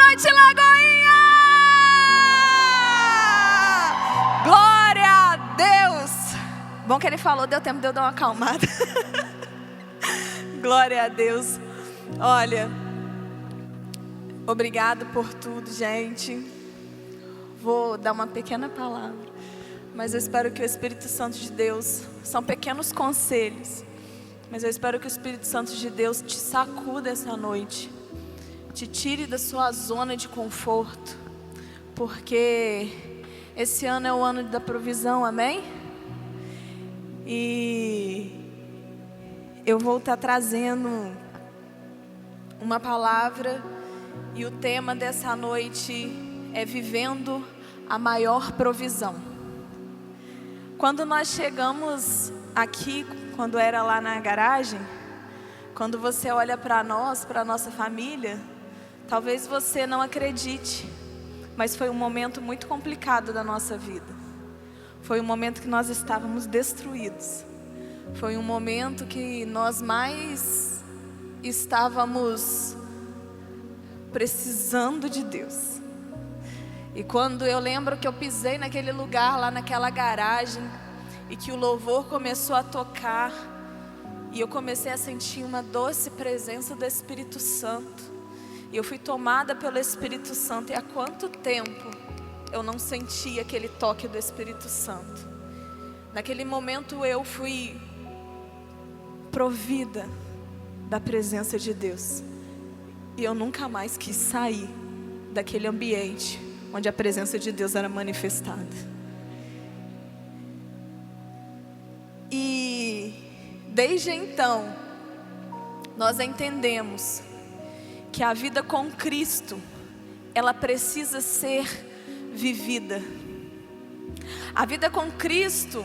noite, Lagoinha! Glória a Deus! Bom que ele falou, deu tempo de eu dar uma acalmada. Glória a Deus. Olha, obrigado por tudo, gente. Vou dar uma pequena palavra, mas eu espero que o Espírito Santo de Deus, são pequenos conselhos, mas eu espero que o Espírito Santo de Deus te sacuda essa noite, te tire da sua zona de conforto, porque esse ano é o ano da provisão, amém? E eu vou estar trazendo uma palavra, e o tema dessa noite é vivendo a maior provisão. Quando nós chegamos aqui, quando era lá na garagem, quando você olha para nós, para a nossa família, talvez você não acredite, mas foi um momento muito complicado da nossa vida. Foi um momento que nós estávamos destruídos. Foi um momento que nós mais estávamos precisando de Deus. E quando eu lembro que eu pisei naquele lugar, lá naquela garagem, e que o louvor começou a tocar, e eu comecei a sentir uma doce presença do Espírito Santo, e eu fui tomada pelo Espírito Santo. E há quanto tempo eu não sentia aquele toque do Espírito Santo? Naquele momento eu fui provida da presença de Deus, e eu nunca mais quis sair daquele ambiente onde a presença de Deus era manifestada. E desde então nós entendemos que a vida com Cristo, ela precisa ser vivida. A vida com Cristo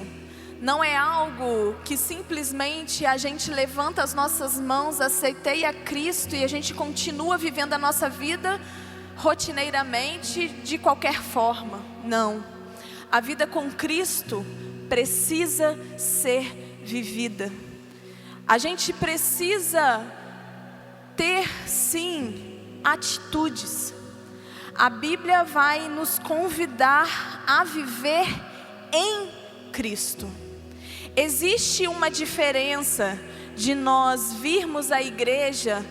não é algo que simplesmente a gente levanta as nossas mãos, aceitei a Cristo e a gente continua vivendo a nossa vida rotineiramente de qualquer forma. Não. A vida com Cristo precisa ser vivida. A gente precisa ter, sim, atitudes. A Bíblia vai nos convidar a viver em Cristo. Existe uma diferença de nós virmos à igreja,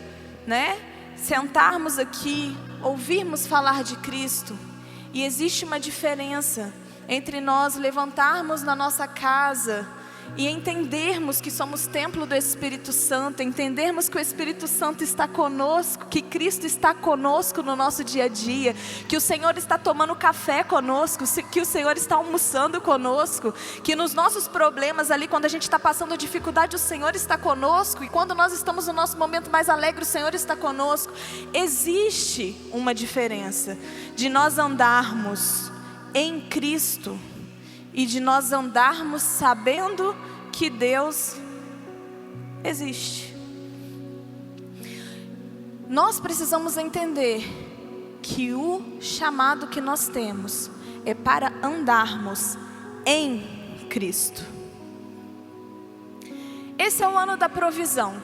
né? Sentarmos aqui, ouvirmos falar de Cristo. E existe uma diferença entre nós levantarmos na nossa casa e entendermos que somos templo do Espírito Santo, entendermos que o Espírito Santo está conosco, que Cristo está conosco no nosso dia a dia, que o Senhor está tomando café conosco, que o Senhor está almoçando conosco, que nos nossos problemas ali, quando a gente está passando dificuldade, o Senhor está conosco, e quando nós estamos no nosso momento mais alegre, o Senhor está conosco. Existe uma diferença de nós andarmos em Cristo e de nós andarmos sabendo que Deus existe. Nós precisamos entender que o chamado que nós temos é para andarmos em Cristo. Esse é o ano da provisão.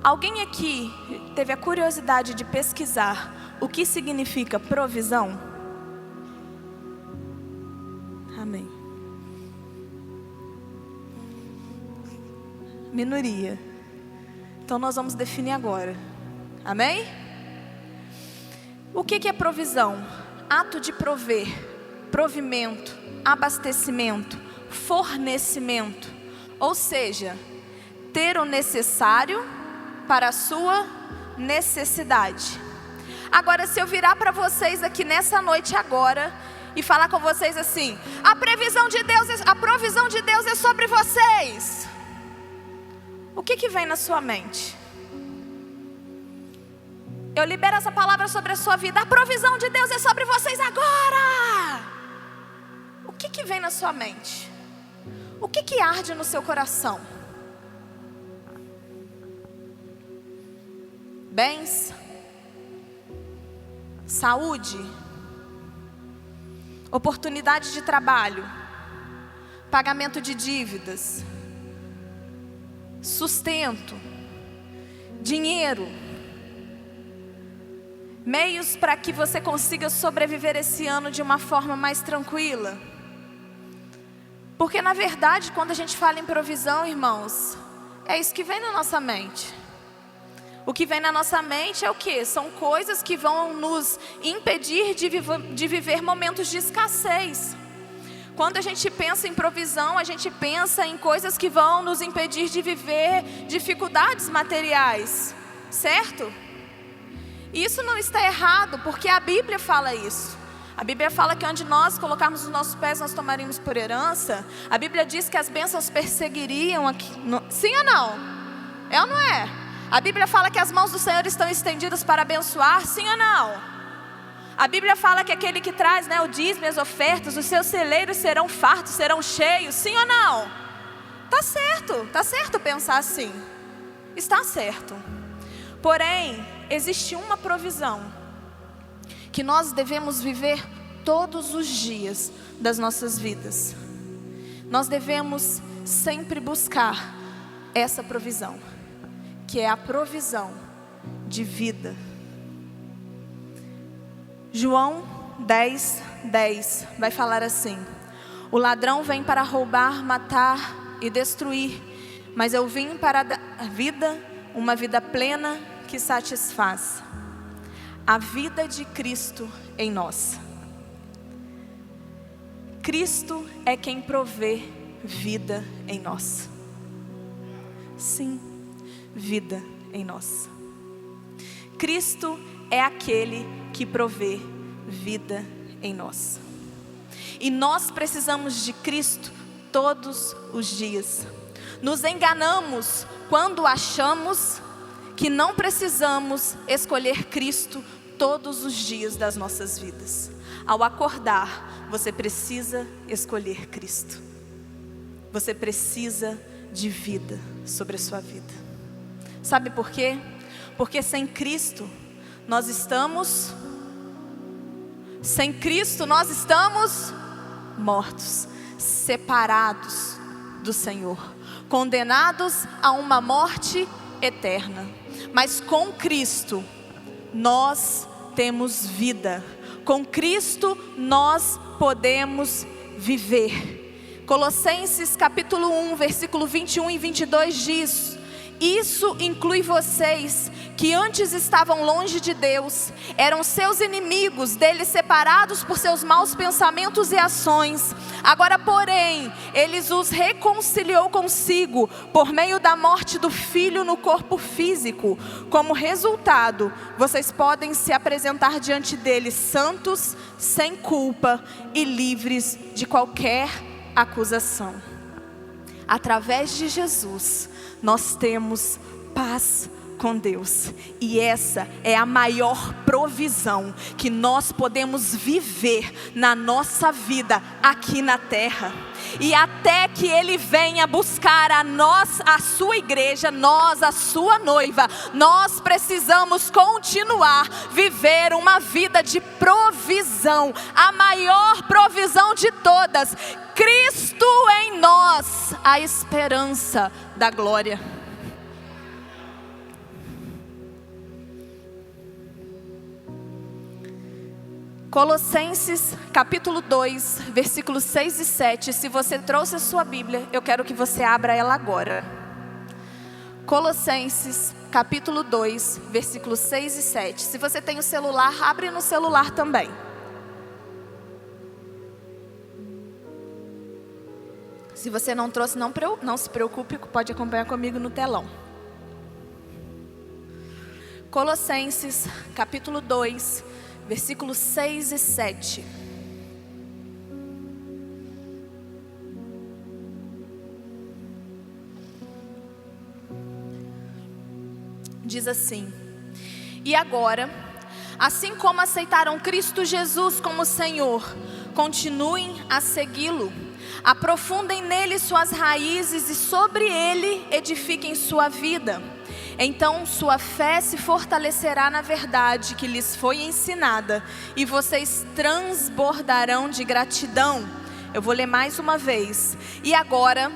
Alguém aqui teve a curiosidade de pesquisar o que significa provisão? Amém. Minoria. Então nós vamos definir agora. Amém? O que é provisão? Ato de prover, provimento, abastecimento, fornecimento. Ou seja, ter o necessário para a sua necessidade. Agora, se eu virar para vocês aqui nessa noite agora e falar com vocês assim: a provisão de Deus é sobre vocês, o que vem na sua mente? Eu libero essa palavra sobre a sua vida: a provisão de Deus é sobre vocês agora. O que vem na sua mente? O que arde no seu coração? Bens? Saúde? Oportunidade de trabalho? Pagamento de dívidas? Sustento? Dinheiro? meios para que você consiga sobreviver esse ano de uma forma mais tranquila. Porque na verdade, quando a gente fala em provisão, irmãos, é isso que vem na nossa mente. O que vem na nossa mente é o quê? São coisas que vão nos impedir de viver momentos de escassez. Quando a gente pensa em provisão, a gente pensa em coisas que vão nos impedir de viver dificuldades materiais, certo? E isso não está errado, porque a Bíblia fala isso. A Bíblia fala que onde nós colocarmos os nossos pés, nós tomaríamos por herança. A Bíblia diz que as bênçãos perseguiriam aqui. Sim ou não? É ou não é? A Bíblia fala que as mãos do Senhor estão estendidas para abençoar. Sim ou não? A Bíblia fala que aquele que traz, o dízimo e as ofertas, os seus celeiros serão fartos, serão cheios. Sim ou não? Tá certo pensar assim. Está certo. Porém, existe uma provisão que nós devemos viver todos os dias das nossas vidas. Nós devemos sempre buscar essa provisão, que é a provisão de vida. João 10:10 vai falar assim: o ladrão vem para roubar, matar e destruir, mas eu vim para dar vida, uma vida plena que satisfaz. A vida de Cristo em nós. Cristo é quem provê vida em nós. Sim, vida em nós. Cristo é aquele que provê vida em nós. E nós precisamos de Cristo todos os dias. Nos enganamos quando achamos que não precisamos escolher Cristo todos os dias das nossas vidas. Ao acordar, você precisa escolher Cristo. Você precisa de vida sobre a sua vida. Sabe por quê? Porque sem Cristo nós estamos mortos, separados do Senhor, condenados a uma morte eterna. Mas com Cristo nós temos vida. Com Cristo nós podemos viver. Colossenses capítulo 1, versículo 21 e 22 diz: isso inclui vocês que antes estavam longe de Deus, eram seus inimigos, dele separados por seus maus pensamentos e ações. Agora, porém, ele os reconciliou consigo por meio da morte do Filho no corpo físico. Como resultado, vocês podem se apresentar diante dele santos, sem culpa e livres de qualquer acusação. Através de Jesus, nós temos paz com Deus, e essa é a maior provisão que nós podemos viver na nossa vida aqui na terra. E até que Ele venha buscar a sua igreja, a sua noiva, nós precisamos continuar viver uma vida de provisão, a maior provisão de todas, Cristo em nós, a esperança da glória. Colossenses capítulo 2, versículos 6 e 7. Se você trouxe a sua Bíblia, eu quero que você abra ela agora. Colossenses capítulo 2, versículos 6 e 7. Se você tem o celular, abre no celular também. Se você não trouxe, não se preocupe, pode acompanhar comigo no telão. Colossenses capítulo 2, versículos 6 e 7. Diz assim: e agora, assim como aceitaram Cristo Jesus como Senhor, continuem a segui-lo. Aprofundem nele suas raízes e sobre ele edifiquem sua vida. Então sua fé se fortalecerá na verdade que lhes foi ensinada, e vocês transbordarão de gratidão. Eu vou ler mais uma vez. E agora,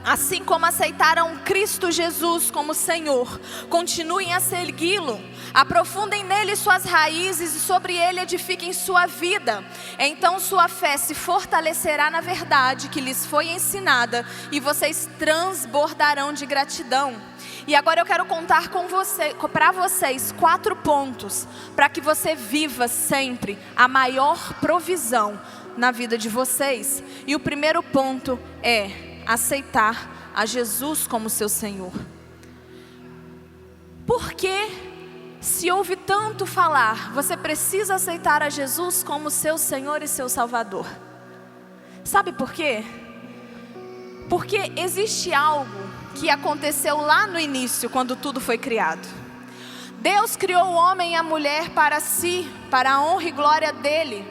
assim como aceitaram Cristo Jesus como Senhor, continuem a segui-lo, aprofundem nele suas raízes e sobre ele edifiquem sua vida. Então sua fé se fortalecerá na verdade que lhes foi ensinada e vocês transbordarão de gratidão. E agora eu quero contar para vocês 4 pontos para que você viva sempre a maior provisão na vida de vocês. E o primeiro ponto é aceitar a Jesus como seu Senhor. Porque se ouve tanto falar, você precisa aceitar a Jesus como seu Senhor e seu Salvador. Sabe por quê? Porque existe algo que aconteceu lá no início, quando tudo foi criado. Deus criou o homem e a mulher para si, para a honra e glória dele.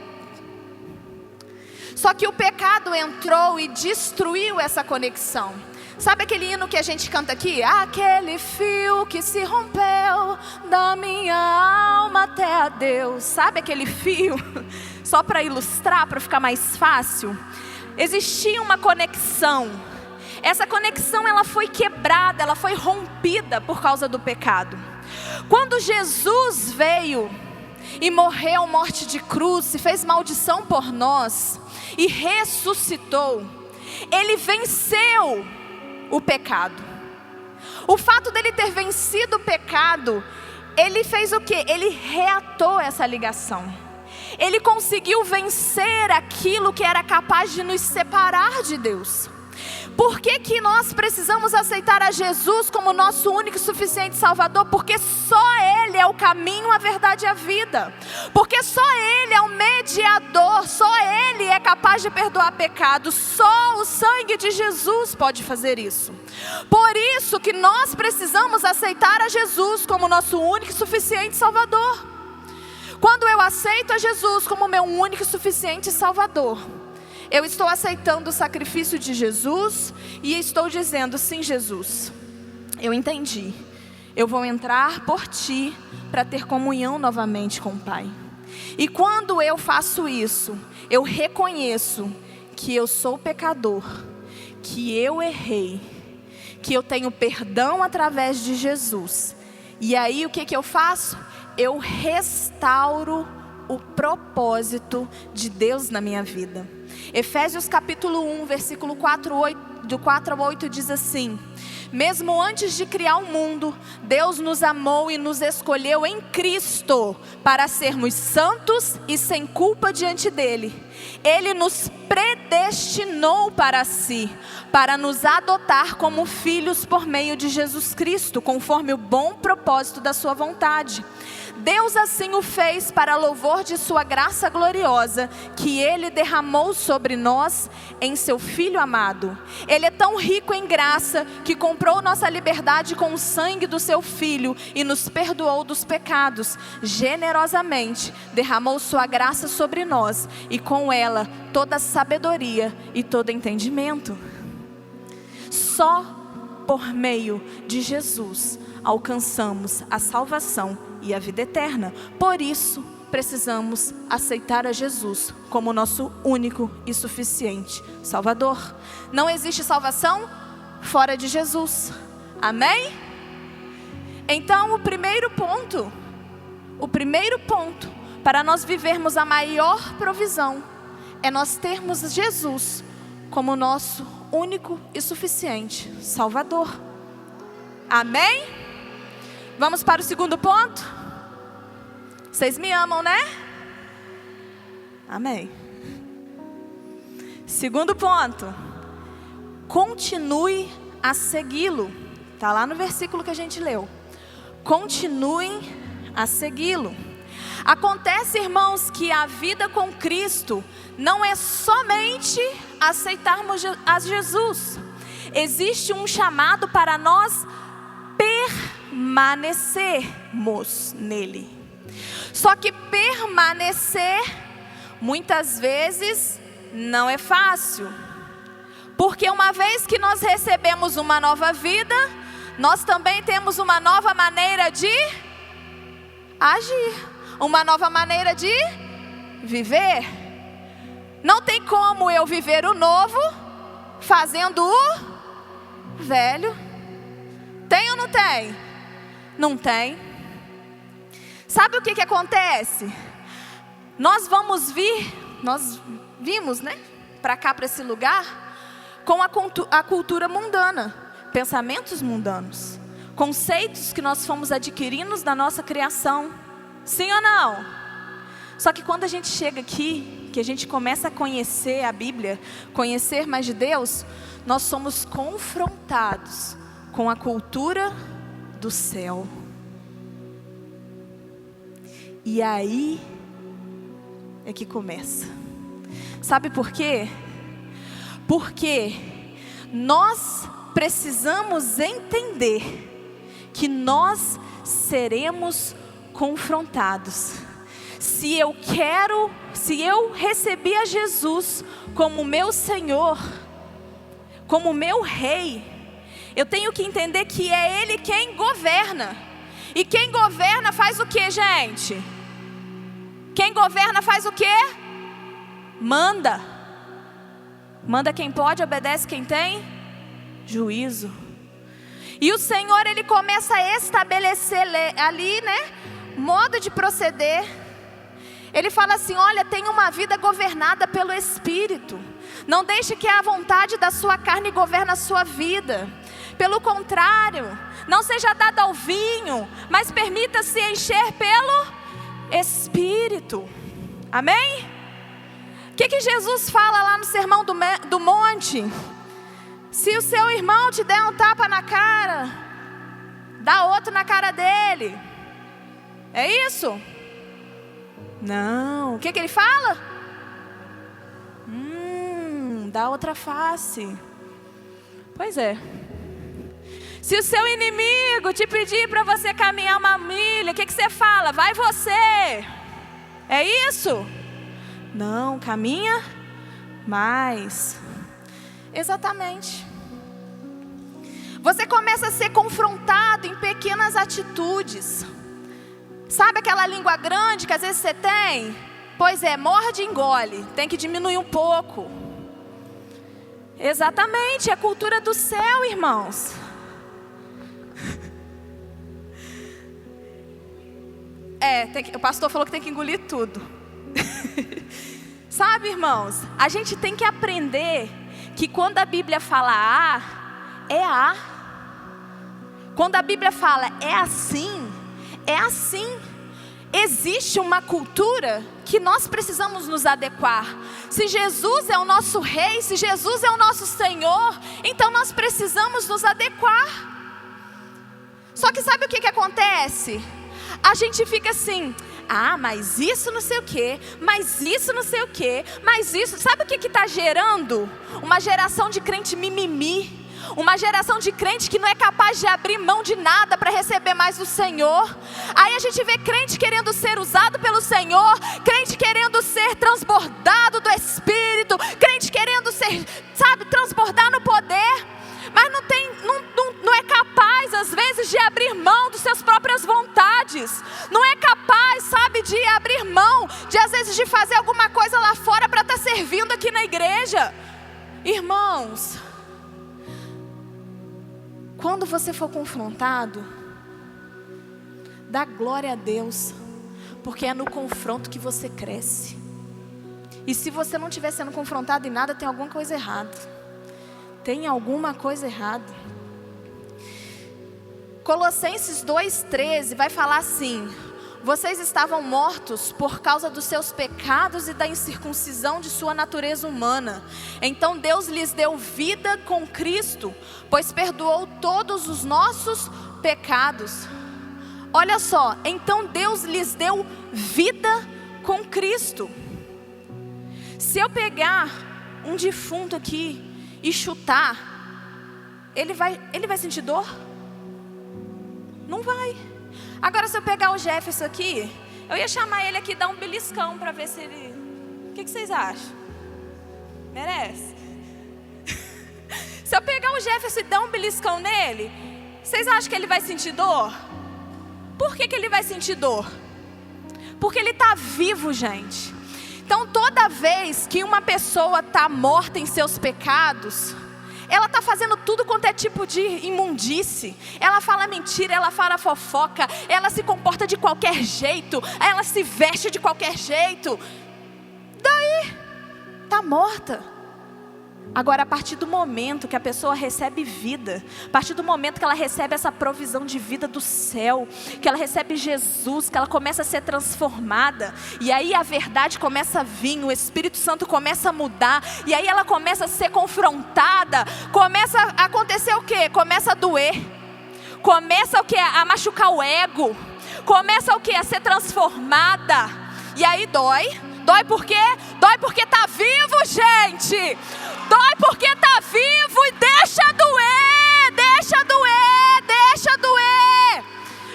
Só que o pecado entrou e destruiu essa conexão. Sabe aquele hino que a gente canta aqui? Aquele fio que se rompeu da minha alma até a Deus. Sabe aquele fio? Só para ilustrar, para ficar mais fácil. Existia uma conexão. Essa conexão ela foi quebrada, ela foi rompida por causa do pecado. Quando Jesus veio e morreu morte de cruz, se fez maldição por nós e ressuscitou, ele venceu o pecado. O fato dele ter vencido o pecado, ele fez o quê? Ele reatou essa ligação. Ele conseguiu vencer aquilo que era capaz de nos separar de Deus. Por que que nós precisamos aceitar a Jesus como nosso único e suficiente Salvador? Porque só Ele é o caminho, a verdade e a vida. Porque só Ele é o mediador, só Ele é capaz de perdoar pecados. Só o sangue de Jesus pode fazer isso. Por isso que nós precisamos aceitar a Jesus como nosso único e suficiente Salvador. Quando eu aceito a Jesus como meu único e suficiente Salvador, eu estou aceitando o sacrifício de Jesus e estou dizendo: sim, Jesus, eu entendi. Eu vou entrar por ti para ter comunhão novamente com o Pai. E quando eu faço isso, eu reconheço que eu sou pecador, que eu errei, que eu tenho perdão através de Jesus. E aí o que eu faço? Eu restauro o propósito de Deus na minha vida. Efésios capítulo 1, versículo 4 ao 8 diz assim: mesmo antes de criar o mundo, Deus nos amou e nos escolheu em Cristo para sermos santos e sem culpa diante dele. Ele nos predestinou para si, para nos adotar como filhos por meio de Jesus Cristo, conforme o bom propósito da sua vontade. Deus assim o fez para louvor de sua graça gloriosa, que Ele derramou sobre nós em seu Filho amado. Ele é tão rico em graça, que comprou nossa liberdade com o sangue do seu Filho, e nos perdoou dos pecados. Generosamente derramou sua graça sobre nós, e com ela toda sabedoria e todo entendimento. Só por meio de Jesus alcançamos a salvação e a vida eterna. Por isso precisamos aceitar a Jesus como nosso único e suficiente Salvador. Não existe salvação fora de Jesus. Amém? Então o primeiro ponto para nós vivermos a maior provisão é nós termos Jesus como nosso único e suficiente Salvador. Amém? Vamos para o segundo ponto? Vocês me amam, né? Amém. Segundo ponto: continue a segui-lo. Está lá no versículo que a gente leu. Continuem a segui-lo. Acontece, irmãos, que a vida com Cristo não é somente aceitarmos a Jesus. Existe um chamado para nós permanecermos nele. Só que permanecer muitas vezes não é fácil. Porque uma vez que nós recebemos uma nova vida, nós também temos uma nova maneira de agir, uma nova maneira de viver. Não tem como eu viver o novo fazendo o velho. Tem ou não tem? Não tem. Sabe o que acontece? Nós vimos, né, para cá, para esse lugar, com a cultura mundana, pensamentos mundanos, conceitos que nós fomos adquirindo na nossa criação. Sim ou não? Só que quando a gente chega aqui, que a gente começa a conhecer a Bíblia, conhecer mais de Deus, nós somos confrontados com a cultura do céu. E aí é que começa. Sabe por quê? Porque nós precisamos entender que nós seremos confrontados. Se eu recebi a Jesus como meu Senhor, como meu Rei, eu tenho que entender que é Ele quem governa. E quem governa faz o que, gente? Quem governa faz o que? Manda. Manda quem pode, obedece quem tem juízo. E o Senhor, Ele começa a estabelecer ali, né, modo de proceder. Ele fala assim: olha, tenha uma vida governada pelo Espírito. Não deixe que a vontade da sua carne governe a sua vida. Pelo contrário, não seja dado ao vinho, mas permita-se encher pelo Espírito. Amém? O que Jesus fala lá no Sermão do Monte? Se o seu irmão te der um tapa na cara, dá outro na cara dele. É isso? Não. O que ele fala? Dá outra face. Pois é. Se o seu inimigo te pedir para você caminhar uma milha, o que você fala? Vai você. É isso? Não, caminha mais. Exatamente. Você começa a ser confrontado em pequenas atitudes. Sabe aquela língua grande que às vezes você tem? Pois é, morde e engole. Tem que diminuir um pouco. Exatamente, é a cultura do céu, irmãos. O pastor falou que tem que engolir tudo. Sabe, irmãos, a gente tem que aprender que quando a Bíblia fala A, é A. Quando a Bíblia fala é assim, é assim. Existe uma cultura que nós precisamos nos adequar. Se Jesus é o nosso Rei, se Jesus é o nosso Senhor, então nós precisamos nos adequar. Só que sabe o que acontece? A gente fica assim: mas isso não sei o que, mas isso não sei o que, mas isso. Sabe o que está gerando? Uma geração de crente mimimi. Uma geração de crente que não é capaz de abrir mão de nada para receber mais do Senhor. Aí a gente vê crente querendo ser usado pelo Senhor, crente querendo ser transbordado do Espírito, crente querendo ser, transbordar no poder, mas não é capaz às vezes de abrir mão das suas próprias vontades. Não é capaz, de abrir mão de às vezes de fazer alguma coisa lá fora para estar servindo aqui na igreja. Irmãos, quando você for confrontado, dá glória a Deus, porque é no confronto que você cresce. E se você não estiver sendo confrontado em nada, tem alguma coisa errada. Tem alguma coisa errada. Colossenses 2,13 vai falar assim: vocês estavam mortos por causa dos seus pecados e da incircuncisão de sua natureza humana. Então Deus lhes deu vida com Cristo, pois perdoou todos os nossos pecados. Olha só, então Deus lhes deu vida com Cristo. Se eu pegar um defunto aqui e chutar, ele vai sentir dor? Não vai. Agora, se eu pegar o Jefferson aqui, eu ia chamar ele aqui e dar um beliscão para ver se ele... O que vocês acham? Merece? Se eu pegar o Jefferson e dar um beliscão nele, vocês acham que ele vai sentir dor? Por que ele vai sentir dor? Porque ele está vivo, gente. Então, toda vez que uma pessoa está morta em seus pecados, ela está fazendo tudo quanto é tipo de imundície. Ela fala mentira, ela fala fofoca, ela se comporta de qualquer jeito, ela se veste de qualquer jeito. Daí, está morta. Agora, a partir do momento que a pessoa recebe vida, a partir do momento que ela recebe essa provisão de vida do céu, que ela recebe Jesus, que ela começa a ser transformada, e aí a verdade começa a vir, o Espírito Santo começa a mudar, e aí ela começa a ser confrontada, começa a acontecer o quê? Começa a doer, começa o quê? A machucar o ego, começa o quê? A ser transformada, e aí dói. Dói por quê? Dói porque está vivo, gente. Dói porque está vivo e deixa doer, deixa doer, deixa doer.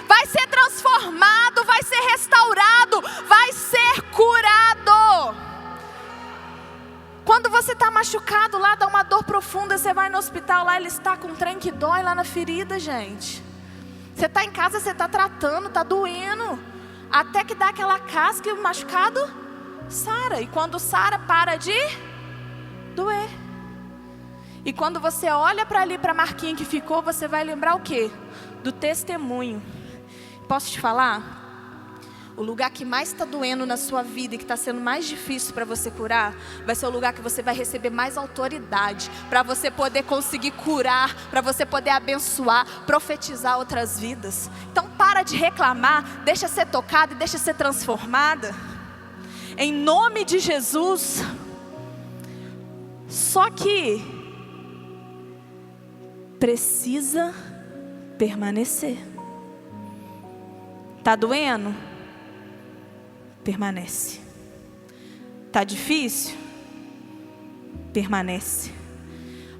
Vai ser transformado, vai ser restaurado, vai ser curado. Quando você está machucado lá, dá uma dor profunda, você vai no hospital lá, ele está com um trem que dói lá na ferida, gente. Você está em casa, você está tratando, está doendo. Até que dá aquela casca e o machucado sara, e quando sara, para de doer. E quando você olha para ali, para a marquinha que ficou, você vai lembrar o quê? Do testemunho. Posso te falar? O lugar que mais está doendo na sua vida e que está sendo mais difícil para você curar, vai ser o lugar que você vai receber mais autoridade, para você poder conseguir curar, para você poder abençoar, profetizar outras vidas. Então para de reclamar, deixa ser tocada e deixa ser transformada. Em nome de Jesus. Só que precisa permanecer. Tá doendo? Permanece. Tá difícil? Permanece.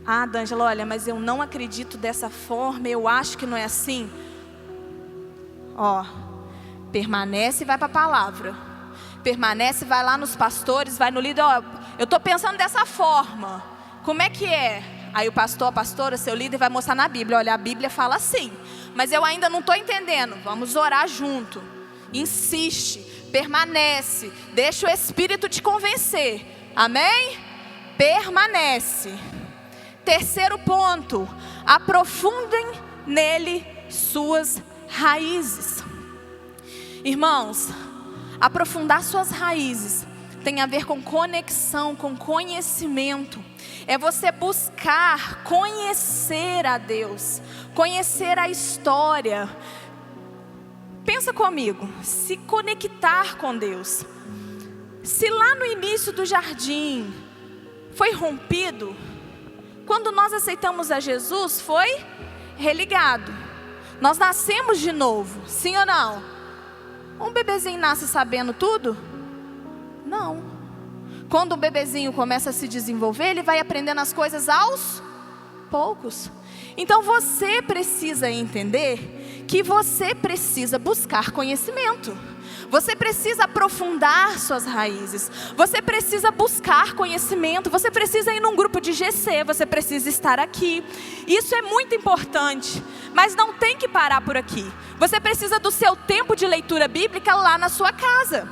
Ah, D'Angela, olha, mas eu não acredito dessa forma, eu acho que não é assim. Ó, permanece e vai para a palavra. Permanece, vai lá nos pastores, vai no líder, ó, eu estou pensando dessa forma, como é que é? Aí o pastor, a pastora, seu líder vai mostrar na Bíblia, olha, a Bíblia fala assim, mas eu ainda não estou entendendo, vamos orar junto, insiste, permanece, deixa o Espírito te convencer, amém? Permanece. Terceiro ponto, aprofundem nele suas raízes. Irmãos, aprofundar suas raízes tem a ver com conexão, com conhecimento. É você buscar conhecer a Deus, conhecer a história. Pensa comigo, se conectar com Deus. Se lá no início do jardim foi rompido, quando nós aceitamos a Jesus foi religado. Nós nascemos de novo, sim ou não? Um bebezinho nasce sabendo tudo? Não. Quando o bebezinho começa a se desenvolver, ele vai aprendendo as coisas aos poucos. Então você precisa entender que você precisa buscar conhecimento. Você precisa aprofundar suas raízes. Você precisa buscar conhecimento. Você precisa ir num grupo de GC. Você precisa estar aqui. Isso é muito importante. Mas não tem que parar por aqui. Você precisa do seu tempo de leitura bíblica lá na sua casa.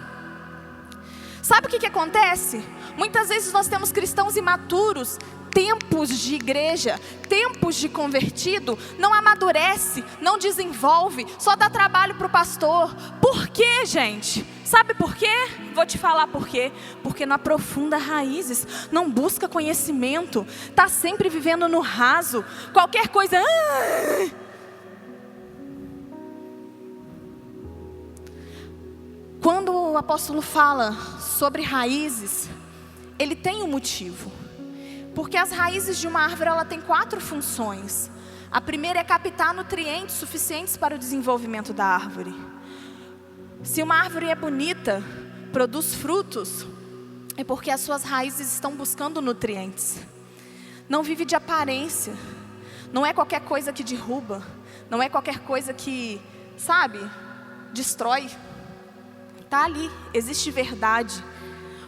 Sabe o que acontece? Muitas vezes nós temos cristãos imaturos, tempos de igreja, tempos de convertido, não amadurece, não desenvolve, só dá trabalho para o pastor. Por quê, gente? Sabe por quê? Vou te falar por quê. Porque não aprofunda raízes, não busca conhecimento, está sempre vivendo no raso, qualquer coisa. Quando o apóstolo fala sobre raízes, ele tem um motivo. Porque as raízes de uma árvore, ela tem 4 funções. A primeira é captar nutrientes suficientes para o desenvolvimento da árvore. Se uma árvore é bonita, produz frutos, é porque as suas raízes estão buscando nutrientes. Não vive de aparência. Não é qualquer coisa que derruba. Não é qualquer coisa que, sabe, destrói. Está ali, existe verdade.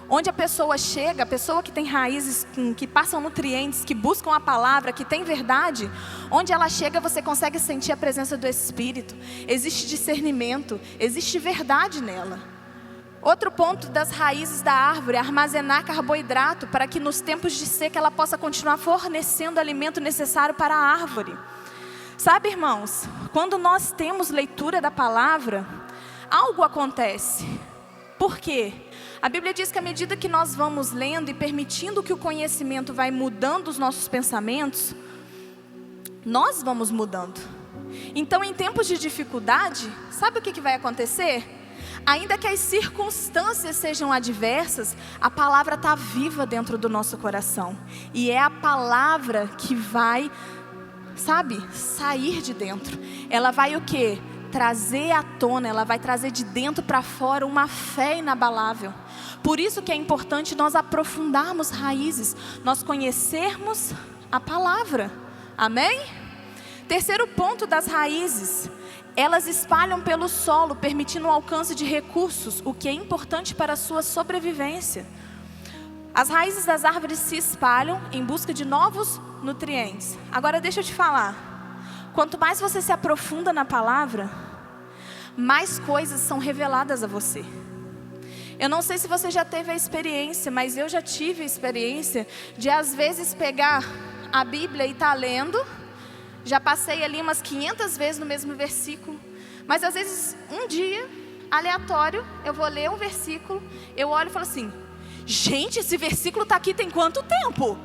Onde a pessoa chega, a pessoa que tem raízes, que passam nutrientes, que buscam a palavra, que tem verdade, onde ela chega você consegue sentir a presença do Espírito. Existe discernimento, existe verdade nela. Outro ponto das raízes da árvore é armazenar carboidrato para que nos tempos de seca ela possa continuar fornecendo o alimento necessário para a árvore. Sabe, irmãos, quando nós temos leitura da palavra, algo acontece. Por quê? A Bíblia diz que à medida que nós vamos lendo e permitindo que o conhecimento vai mudando os nossos pensamentos, nós vamos mudando. Então, em tempos de dificuldade, sabe o que vai acontecer? Ainda que as circunstâncias sejam adversas, a palavra está viva dentro do nosso coração. E é a palavra que vai, sair de dentro. Ela vai o quê? Trazer à tona, ela vai trazer de dentro para fora uma fé inabalável. Por isso que é importante nós aprofundarmos raízes, nós conhecermos a palavra. Amém? Terceiro ponto das raízes. Elas espalham pelo solo, permitindo o alcance de recursos, o que é importante para a sua sobrevivência. As raízes das árvores se espalham em busca de novos nutrientes. Agora deixa eu te falar, quanto mais você se aprofunda na palavra, mais coisas são reveladas a você. Eu não sei se você já teve a experiência, mas eu já tive a experiência de às vezes pegar a Bíblia e estar lendo. Já passei ali umas 500 vezes no mesmo versículo. Mas às vezes, um dia, aleatório, eu vou ler um versículo, eu olho e falo assim: gente, esse versículo está aqui tem quanto tempo?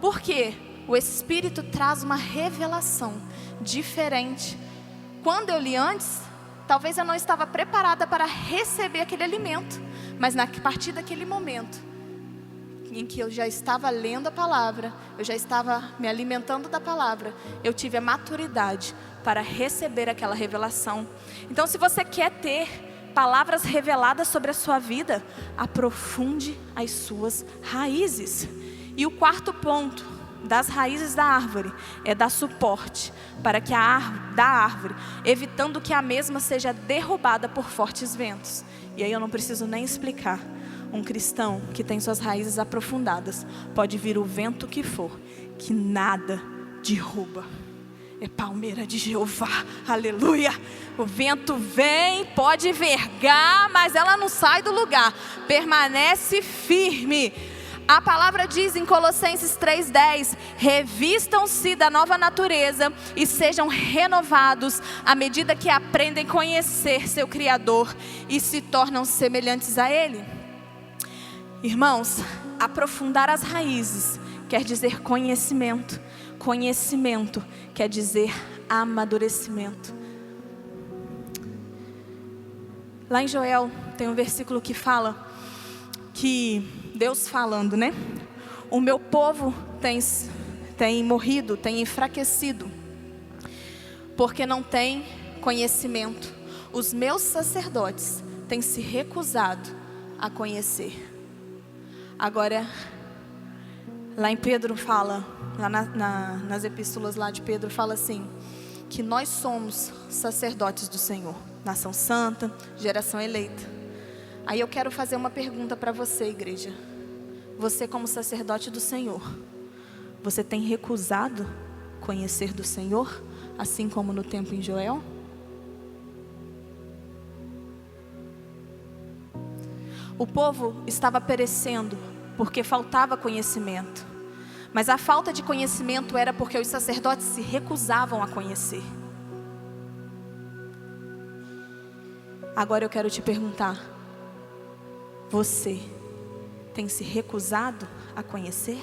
Por quê? O Espírito traz uma revelação diferente. Quando eu li antes, talvez eu não estava preparada para receber aquele alimento. Mas a partir daquele momento em que eu já estava lendo a palavra, eu já estava me alimentando da palavra, eu tive a maturidade para receber aquela revelação. Então, se você quer ter palavras reveladas sobre a sua vida, aprofunde as suas raízes. E o quarto ponto das raízes da árvore é dar suporte para que da árvore, evitando que a mesma seja derrubada por fortes ventos. E aí eu não preciso nem explicar. Um cristão que tem suas raízes aprofundadas, pode vir o vento que for, que nada derruba. É palmeira de Jeová, aleluia. O vento vem, pode vergar, mas ela não sai do lugar, permanece firme. A palavra diz em Colossenses 3:10: revistam-se da nova natureza e sejam renovados à medida que aprendem a conhecer seu Criador e se tornam semelhantes a Ele. Irmãos, aprofundar as raízes quer dizer conhecimento. Conhecimento quer dizer amadurecimento. Lá em Joel tem um versículo que fala que Deus falando, né? O meu povo tem morrido, tem enfraquecido, porque não tem conhecimento. Os meus sacerdotes têm se recusado a conhecer. Agora, lá em Pedro fala, lá nas epístolas lá de Pedro fala assim, que nós somos sacerdotes do Senhor, nação santa, geração eleita. Aí eu quero fazer uma pergunta para você, igreja. Você como sacerdote do Senhor, você tem recusado conhecer do Senhor, assim como no tempo em Joel? O povo estava perecendo porque faltava conhecimento. Mas a falta de conhecimento era porque os sacerdotes se recusavam a conhecer. Agora eu quero te perguntar: você tem se recusado a conhecer?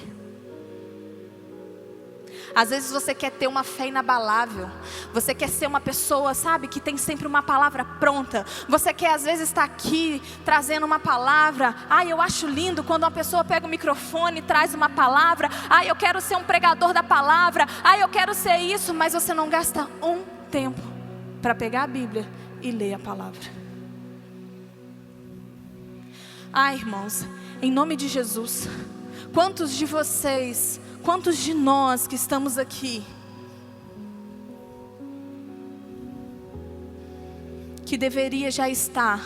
Às vezes você quer ter uma fé inabalável. Você quer ser uma pessoa, sabe, que tem sempre uma palavra pronta. Você quer às vezes estar aqui trazendo uma palavra. Eu acho lindo quando uma pessoa pega o microfone e traz uma palavra. Eu quero ser um pregador da palavra. Eu quero ser isso. Mas você não gasta um tempo para pegar a Bíblia e ler a palavra. Irmãos, em nome de Jesus, quantos de vocês, quantos de nós que estamos aqui, que deveria já estar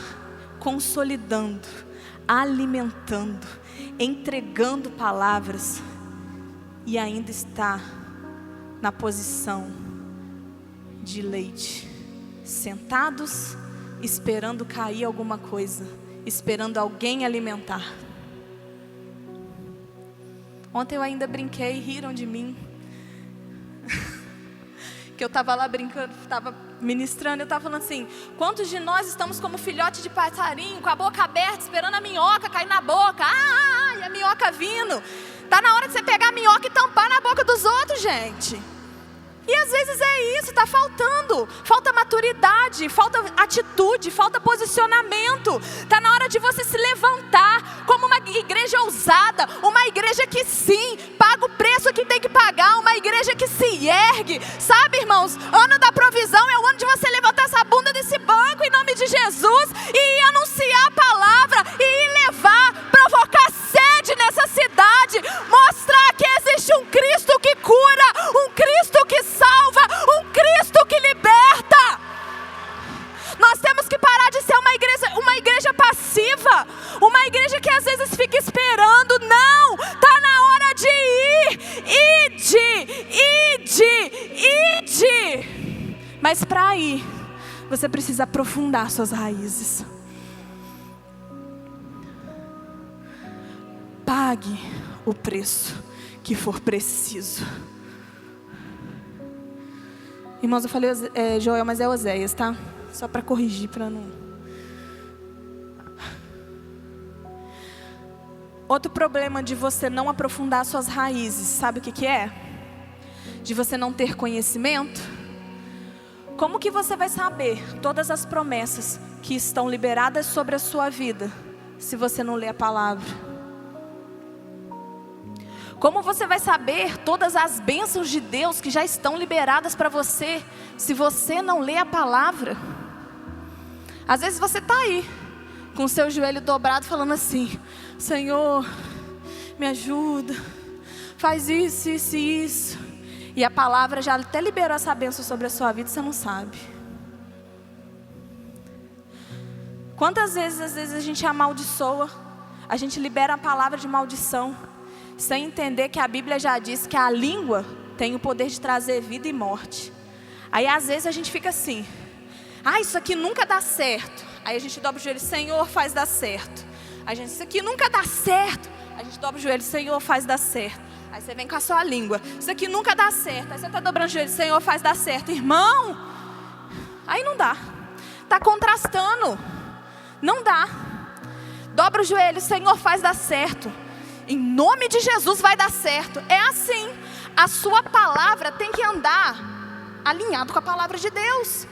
consolidando, alimentando, entregando palavras, e ainda está na posição de leite, sentados, esperando cair alguma coisa, esperando alguém alimentar. Ontem eu ainda brinquei, riram de mim. Que eu estava lá brincando, estava ministrando, eu estava falando assim: quantos de nós estamos como filhote de passarinho, com a boca aberta, esperando a minhoca cair na boca? E a minhoca vindo. Está na hora de você pegar a minhoca e tampar na boca dos outros, gente. E às vezes é isso, está faltando. Falta maturidade, falta atitude, falta posicionamento. Está na hora de você se levantar como uma igreja ousada, uma igreja que sim, paga o preço que tem que pagar, uma igreja que se ergue. Sabe, irmãos, ano da provisão é o ano de você levantar essa bunda desse banco em nome de Jesus e anunciar a palavra e levar, provocar sede nessa cidade, mostrar que existe um Cristo que cura, um Cristo que salva, um Cristo que liberta. Nós temos que parar de ser uma igreja passiva, uma igreja que às vezes fica esperando. Não, está na hora de ide. Mas para ir, você precisa aprofundar suas raízes. Pague o preço que for preciso. Irmãos, eu falei Joel, mas é Oséias, tá? Só para corrigir, para não... Outro problema de você não aprofundar suas raízes, sabe o que é? De você não ter conhecimento. Como que você vai saber todas as promessas que estão liberadas sobre a sua vida, se você não lê a palavra? Como você vai saber todas as bênçãos de Deus que já estão liberadas para você, se você não lê a palavra? Às vezes você está aí, com o seu joelho dobrado, falando assim: Senhor, me ajuda, faz isso, isso e isso. E a palavra já até liberou essa bênção sobre a sua vida, você não sabe. Quantas vezes, às vezes a gente amaldiçoa, a gente libera a palavra de maldição, sem entender que a Bíblia já diz que a língua tem o poder de trazer vida e morte. Aí às vezes a gente fica assim: isso aqui nunca dá certo. Aí a gente dobra o joelho: Senhor, faz dar certo. A gente: isso aqui nunca dá certo. A gente dobra o joelho: Senhor, faz dar certo. Aí você vem com a sua língua: isso aqui nunca dá certo. Aí você está dobrando o joelho: Senhor, faz dar certo. Irmão, aí não dá. Está contrastando. Não dá. Dobra o joelho: Senhor, faz dar certo. Em nome de Jesus vai dar certo. É assim. A sua palavra tem que andar alinhado com a palavra de Deus.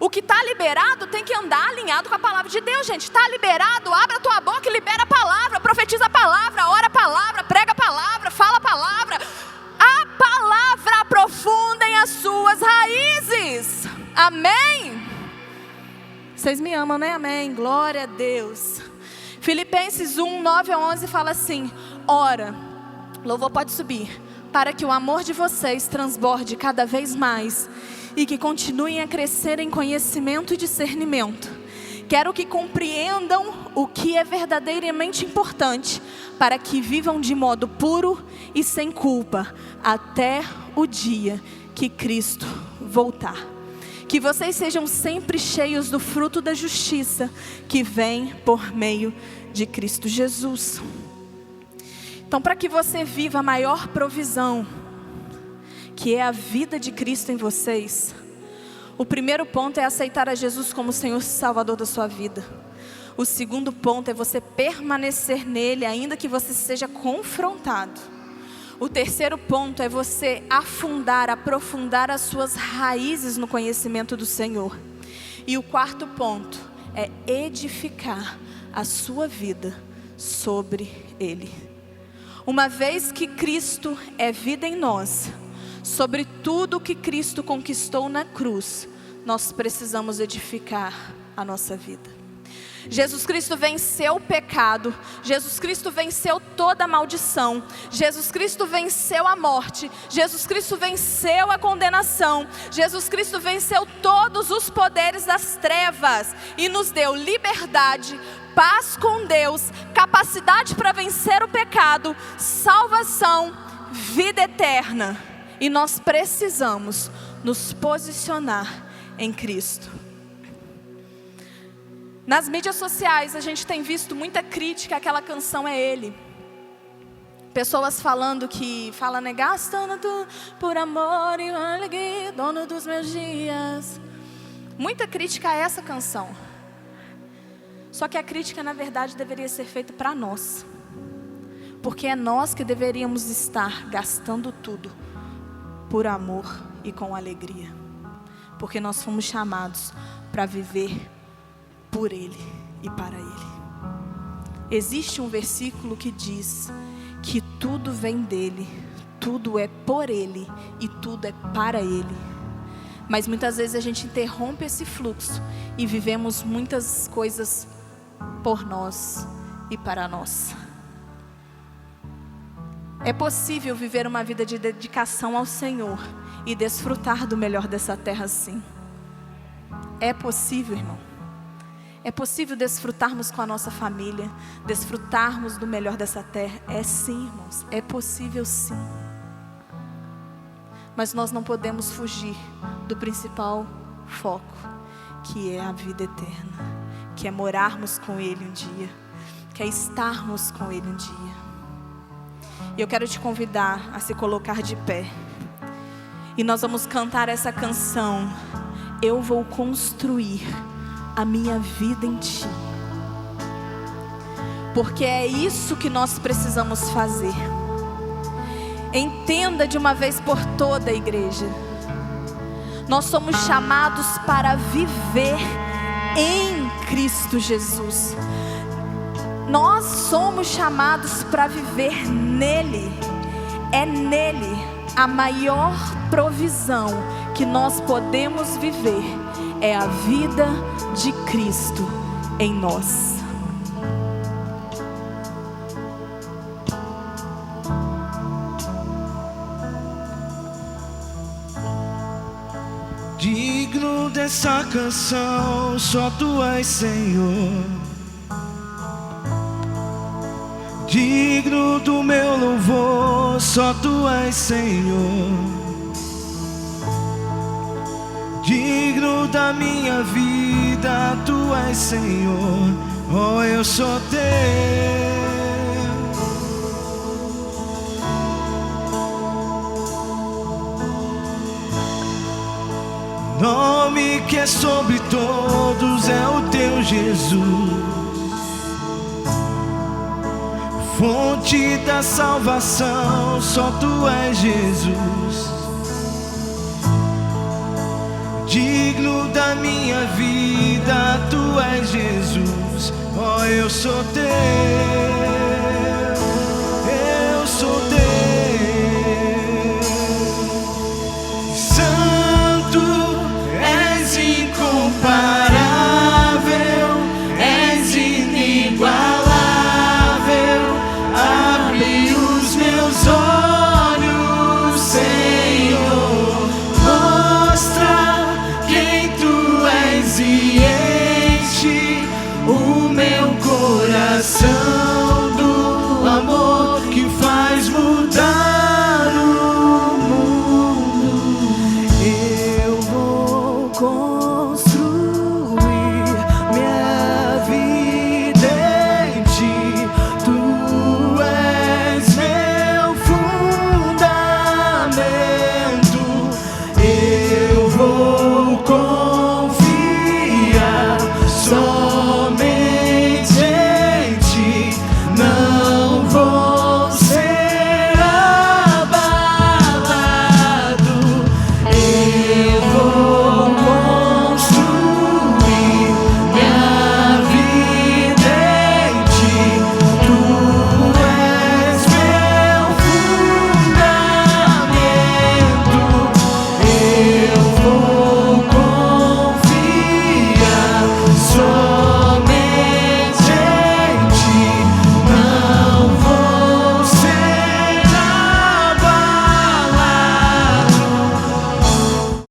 O que está liberado tem que andar alinhado com a palavra de Deus, gente. Está liberado, abre a tua boca e libera a palavra. Profetiza a palavra, ora a palavra, prega a palavra, fala a palavra. A palavra aprofundem as suas raízes. Amém? Vocês me amam, né? Amém. Glória a Deus. Filipenses 1, 9 a 11 fala assim: ora, louvor pode subir, para que o amor de vocês transborde cada vez mais e que continuem a crescer em conhecimento e discernimento. Quero que compreendam o que é verdadeiramente importante, para que vivam de modo puro e sem culpa, até o dia que Cristo voltar. Que vocês sejam sempre cheios do fruto da justiça, que vem por meio de Cristo Jesus. Então, para que você viva a maior provisão, que é a vida de Cristo em vocês, o primeiro ponto é aceitar a Jesus como Senhor e Salvador da sua vida. O segundo ponto é você permanecer nele, ainda que você seja confrontado. O terceiro ponto é você aprofundar as suas raízes no conhecimento do Senhor. E o quarto ponto é edificar a sua vida sobre Ele. Uma vez que Cristo é vida em nós, sobre tudo que Cristo conquistou na cruz, nós precisamos edificar a nossa vida. Jesus Cristo venceu o pecado, Jesus Cristo venceu toda a maldição, Jesus Cristo venceu a morte, Jesus Cristo venceu a condenação, Jesus Cristo venceu todos os poderes das trevas e nos deu liberdade, paz com Deus, capacidade para vencer o pecado, salvação, vida eterna. E nós precisamos nos posicionar em Cristo. Nas mídias sociais a gente tem visto muita crítica àquela canção É Ele. Pessoas falando que né, gastando tudo por amor e alegria, dono dos meus dias. Muita crítica a essa canção. Só que a crítica na verdade deveria ser feita para nós. Porque é nós que deveríamos estar gastando tudo por amor e com alegria. Porque nós fomos chamados para viver por Ele e para Ele. Existe um versículo que diz que tudo vem dEle, tudo é por Ele e tudo é para Ele. Mas muitas vezes a gente interrompe esse fluxo e vivemos muitas coisas por nós e para nós. É possível viver uma vida de dedicação ao Senhor e desfrutar do melhor dessa terra, sim. É possível, irmão. É possível desfrutarmos com a nossa família, desfrutarmos do melhor dessa terra. É sim, irmãos. É possível, sim. Mas nós não podemos fugir do principal foco, que é a vida eterna, que é morarmos com Ele um dia, que é estarmos com Ele um dia. E eu quero te convidar a se colocar de pé. E nós vamos cantar essa canção. Eu vou construir a minha vida em Ti. Porque é isso que nós precisamos fazer. Entenda de uma vez por toda, igreja. Nós somos chamados para viver em Cristo Jesus. Nós somos chamados para viver nele. É nele a maior provisão que nós podemos viver. É a vida de Cristo em nós. Digno dessa canção, só Tu és, Senhor. Digno do meu louvor, só Tu és, Senhor. Digno da minha vida, Tu és, Senhor. Oh, eu sou Teu. Nome que é sobre todos é o Teu Jesus. Fonte da salvação, só Tu és, Jesus. Digno da minha vida, Tu és, Jesus. Oh, eu sou Teu, eu sou Teu. Santo, és incomparável, és inigualável. Abre os meus olhos, Senhor. Mostra quem Tu és e enche o meu coração